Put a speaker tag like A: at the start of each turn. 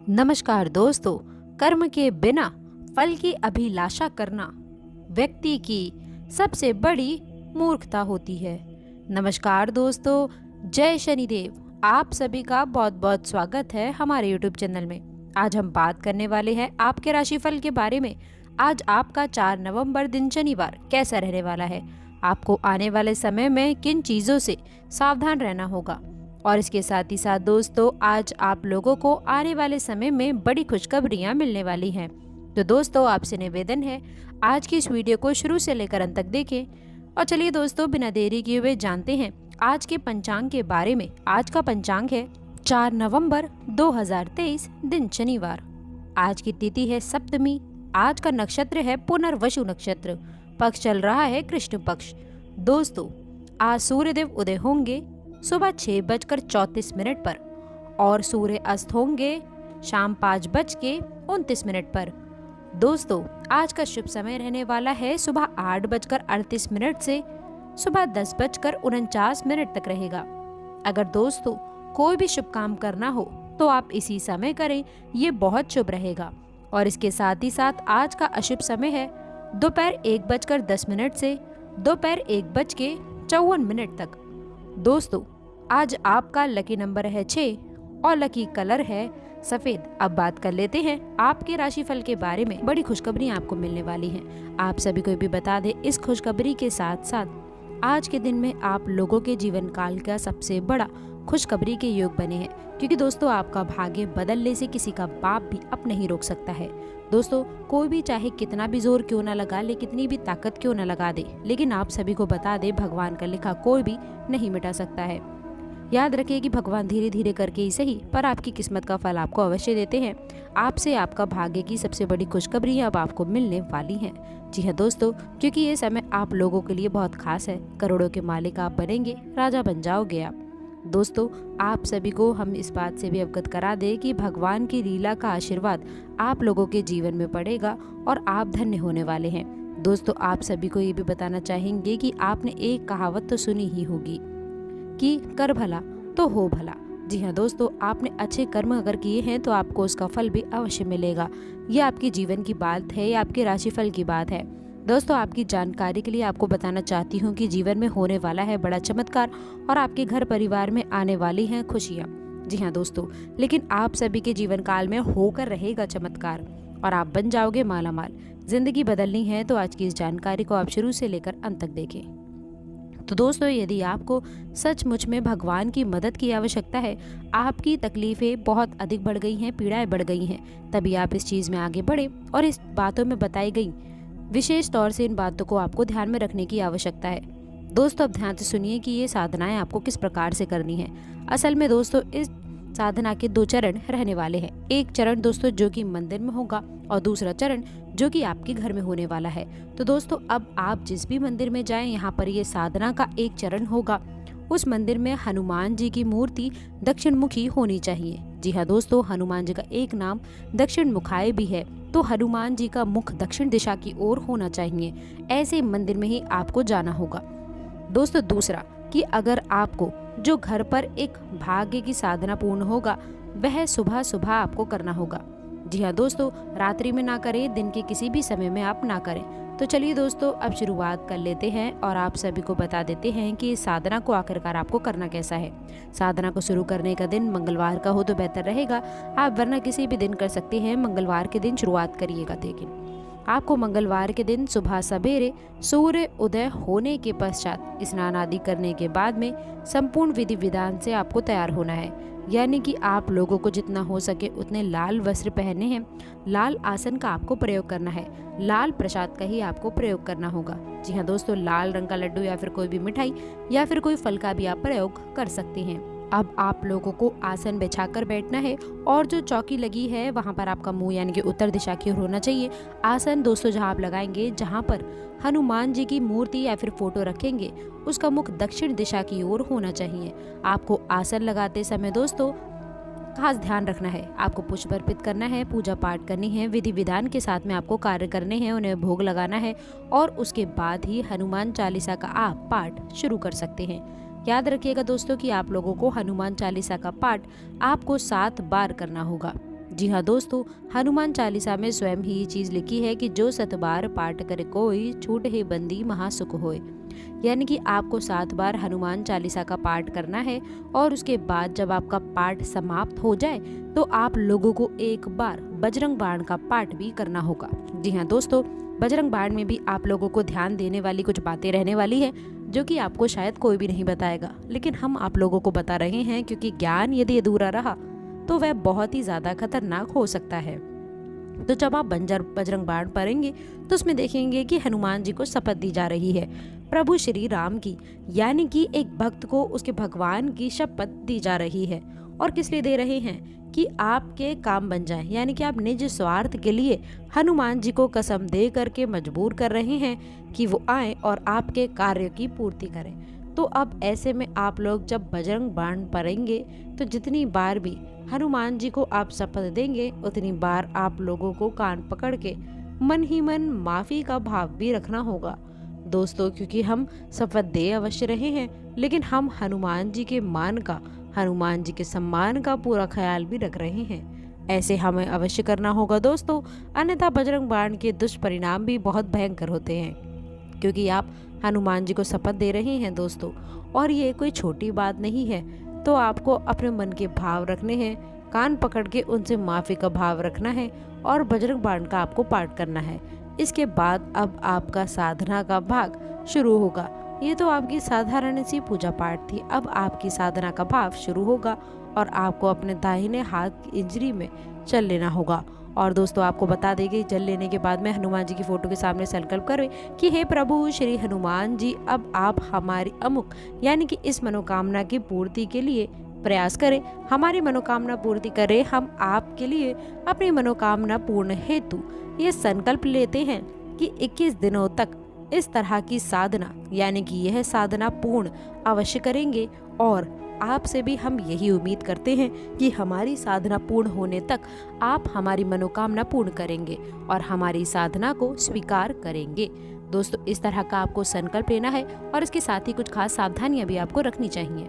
A: नमस्कार दोस्तों। कर्म के बिना फल की अभिलाषा करना व्यक्ति की सबसे बड़ी मूर्खता होती है। नमस्कार दोस्तों, जय शनिदेव। आप सभी का बहुत बहुत स्वागत है हमारे YouTube चैनल में। आज हम बात करने वाले हैं आपके राशिफल के बारे में। आज आपका 4 नवंबर दिन शनिवार कैसा रहने वाला है, आपको आने वाले समय में किन चीज़ों से सावधान रहना होगा, और इसके साथ ही साथ दोस्तों आज आप लोगों को आने वाले समय में बड़ी खुशखबरियां मिलने वाली हैं। तो दोस्तों आपसे निवेदन है, आज की इस वीडियो को शुरू से लेकर अंत तक देखें। और चलिए दोस्तों बिना देरी किए हुए जानते हैं आज के पंचांग के बारे में। आज का पंचांग है 4 नवंबर 2023 दिन शनिवार। आज की तिथि है सप्तमी। आज का नक्षत्र है पुनर्वसु नक्षत्र। पक्ष चल रहा है कृष्ण पक्ष। दोस्तों आज सूर्यदेव उदय होंगे सुबह 6:34 पर और सूर्य अस्त होंगे शाम 5:29 पर। दोस्तों आज का शुभ समय रहने वाला है सुबह 8:38 से सुबह 10:49 तक रहेगा। अगर दोस्तों कोई भी शुभ काम करना हो तो आप इसी समय करें, ये बहुत शुभ रहेगा। और इसके साथ ही साथ आज का अशुभ समय है दोपहर 1:10 से दोपहर 1:54 तक। दोस्तों आज आपका लकी नंबर है 6 और लकी कलर है सफेद। अब बात कर लेते हैं आपके राशिफल के बारे में। बड़ी खुशखबरी आपको मिलने वाली हैं। आप सभी को भी बता दें, इस खुशखबरी के साथ साथ आज के दिन में आप लोगों के जीवन काल का सबसे बड़ा खुशखबरी के योग बने हैं, क्योंकि दोस्तों आपका भाग्य बदलने से किसी का बाप भी अब नहीं रोक सकता है। दोस्तों कोई भी चाहे कितना भी जोर क्यों ना लगा ले, कितनी भी ताकत क्यों ना लगा दे, लेकिन आप सभी को बता दे भगवान का लिखा कोई भी नहीं मिटा सकता है। याद रखिए कि भगवान धीरे धीरे करके ही सही पर आपकी किस्मत का फल आपको अवश्य देते हैं। आपसे आपका भाग्य की सबसे बड़ी खुशखबरी अब आपको मिलने वाली है। जी हाँ दोस्तों, क्योंकि ये समय आप लोगों के लिए बहुत खास है। करोड़ों के मालिक आप बनेंगे, राजा बन जाओगे आप। दोस्तों आप सभी को हम इस बात से भी अवगत करा दें कि भगवान की लीला का आशीर्वाद आप लोगों के जीवन में पड़ेगा और आप धन्य होने वाले हैं। दोस्तों आप सभी को ये भी बताना चाहेंगे कि आपने एक कहावत तो सुनी ही होगी कि कर भला तो हो भला। जी हाँ दोस्तों, आपने अच्छे कर्म अगर किए हैं तो आपको उसका फल भी अवश्य मिलेगा। ये आपके जीवन की बात है, ये आपके राशिफल की बात है। दोस्तों आपकी जानकारी के लिए आपको बताना चाहती हूँ कि जीवन में होने वाला है बड़ा चमत्कार और आपके घर परिवार में आने वाली हैं खुशियाँ। जी हाँ दोस्तों, लेकिन आप सभी के जीवन काल में होकर रहेगा चमत्कार और आप बन जाओगे मालामाल। जिंदगी बदलनी है तो आज की इस जानकारी को आप शुरू से लेकर अंत तक देखें। तो दोस्तों यदि आपको सचमुच में भगवान की मदद की आवश्यकता है, आपकी तकलीफें बहुत अधिक बढ़ गई हैं, पीड़ाएं बढ़ गई हैं, तभी आप इस चीज़ में आगे बढ़े और इस बातों में बताई गई विशेष तौर से इन बातों को आपको ध्यान में रखने की आवश्यकता है। दोस्तों अब ध्यान से सुनिए कि ये साधनाएं आपको किस प्रकार से करनी है। असल में दोस्तों इस साधना के 2 चरण रहने वाले हैं। एक चरण दोस्तों जो कि मंदिर में होगा और दूसरा चरण जो कि आपके घर में होने वाला है। तो दोस्तों अब आप जिस भी मंदिर में जाएं, यहाँ पर ये साधना का एक चरण होगा। उस मंदिर में हनुमान जी की मूर्ति दक्षिण मुखी होनी चाहिए। जी हाँ दोस्तों, हनुमान जी का एक नाम दक्षिण मुखाय भी है, तो हनुमान जी का मुख दक्षिण दिशा की ओर होना चाहिए। ऐसे मंदिर में ही आपको जाना होगा। दोस्तों दूसरा कि अगर आपको जो घर पर एक भाग्य की साधना पूर्ण होगा वह सुबह सुबह आपको करना होगा। जी हाँ दोस्तों, रात्रि में ना करें, दिन के किसी भी समय में आप ना करें। तो चलिए दोस्तों अब शुरुआत कर लेते हैं और आप सभी को बता देते हैं कि इस साधना को आखिरकार आपको करना कैसा है। साधना को शुरू करने का दिन मंगलवार का हो तो बेहतर रहेगा, आप वरना किसी भी दिन कर सकते हैं। मंगलवार के दिन शुरुआत करिएगा। लेकिन आपको मंगलवार के दिन सुबह सवेरे सूर्य उदय होने के पश्चात स्नान आदि करने के बाद में संपूर्ण विधि विधान से आपको तैयार होना है। यानी कि आप लोगों को जितना हो सके उतने लाल वस्त्र पहनने हैं, लाल आसन का आपको प्रयोग करना है, लाल प्रसाद का ही आपको प्रयोग करना होगा। जी हाँ दोस्तों, लाल रंग का लड्डू या फिर कोई भी मिठाई या फिर कोई फल का भी आप प्रयोग कर सकते हैं। अब आप लोगों को आसन बिछाकर बैठना है और जो चौकी लगी है वहाँ पर आपका मुंह यानी कि उत्तर दिशा की ओर होना चाहिए। आसन दोस्तों जहाँ आप लगाएंगे, जहाँ पर हनुमान जी की मूर्ति या फिर फोटो रखेंगे, उसका मुख दक्षिण दिशा की ओर होना चाहिए। आपको आसन लगाते समय दोस्तों खास ध्यान रखना है, आपको पुष्प अर्पित करना है, पूजा पाठ करनी है, विधि विधान के साथ में आपको कार्य करने हैं, उन्हें भोग लगाना है और उसके बाद ही हनुमान चालीसा का आप पाठ शुरू कर सकते हैं। याद रखिएगा दोस्तों कि आप लोगों को हनुमान चालीसा का पाठ आपको 7 बार करना होगा। जी हाँ दोस्तों, हनुमान चालीसा में स्वयं ही ये चीज़ लिखी है कि जो 7 बार पाठ करे कोई, छूट हे बंदी महासुख होए। यानी कि आपको 7 बार हनुमान चालीसा का पाठ करना है और उसके बाद जब आपका पाठ समाप्त हो जाए तो आप लोगों को एक बार बजरंग बाण का पाठ भी करना होगा। जी हाँ दोस्तों, बजरंग बाण में भी आप लोगों को ध्यान देने वाली कुछ बातें रहने वाली है जो कि आपको शायद कोई भी नहीं बताएगा, लेकिन हम आप लोगों को बता रहे हैं क्योंकि ज्ञान यदि अधूरा रहा तो वह बहुत ही ज्यादा खतरनाक हो सकता है। तो जब आप बजरंग बाण पढ़ेंगे तो उसमें देखेंगे कि हनुमान जी को शपथ दी जा रही है प्रभु श्री राम की, यानी कि एक भक्त को उसके भगवान की शपथ दी जा रही है। और किस लिए दे रहे हैं कि आपके काम बन जाए, यानी कि आप निज स्वार्थ के लिए हनुमान जी को कसम दे करके मजबूर कर रहे हैं कि वो आए और आपके कार्य की पूर्ति करें। तो अब ऐसे में आप लोग जब बजरंग बाण पढ़ेंगे तो जितनी बार भी हनुमान जी को आप शपथ देंगे उतनी बार आप लोगों को कान पकड़ के मन ही मन माफी का भाव भी रखना होगा दोस्तों, क्योंकि हम शपथ दे अवश्य रहे हैं लेकिन हम हनुमान जी के मान का, हनुमान जी के सम्मान का पूरा ख्याल भी रख रहे हैं। ऐसे हमें अवश्य करना होगा दोस्तों, अन्यथा बजरंग बाण के दुष्परिणाम भी बहुत भयंकर होते हैं, क्योंकि आप हनुमान जी को शपथ दे रहे हैं दोस्तों और ये कोई छोटी बात नहीं है। तो आपको अपने मन के भाव रखने हैं, कान पकड़ के उनसे माफी का भाव रखना है और बजरंग बाण का आपको पाठ करना है। इसके बाद अब आपका साधना का भाग शुरू होगा। ये तो आपकी साधारण सी पूजा पाठ थी, अब आपकी साधना का भाव शुरू होगा और आपको अपने दाहिने हाथ की इंजरी में चल लेना होगा। और दोस्तों आपको बता देंगे, जल लेने के बाद में हनुमान जी की फोटो के सामने संकल्प करें कि हे प्रभु श्री हनुमान जी, अब आप हमारी अमुक यानी कि इस मनोकामना की पूर्ति के लिए प्रयास करें, हमारी मनोकामना पूर्ति करें। हम आपके लिए अपनी मनोकामना पूर्ण हेतु ये संकल्प लेते हैं कि 21 दिनों तक इस तरह की साधना यानी कि यह साधना पूर्ण अवश्य करेंगे। और आपसे भी हम यही उम्मीद करते हैं कि हमारी साधना पूर्ण होने तक आप हमारी मनोकामना पूर्ण करेंगे और हमारी साधना को स्वीकार करेंगे। दोस्तों इस तरह का आपको संकल्प लेना है और इसके साथ ही कुछ खास सावधानियां भी आपको रखनी चाहिए।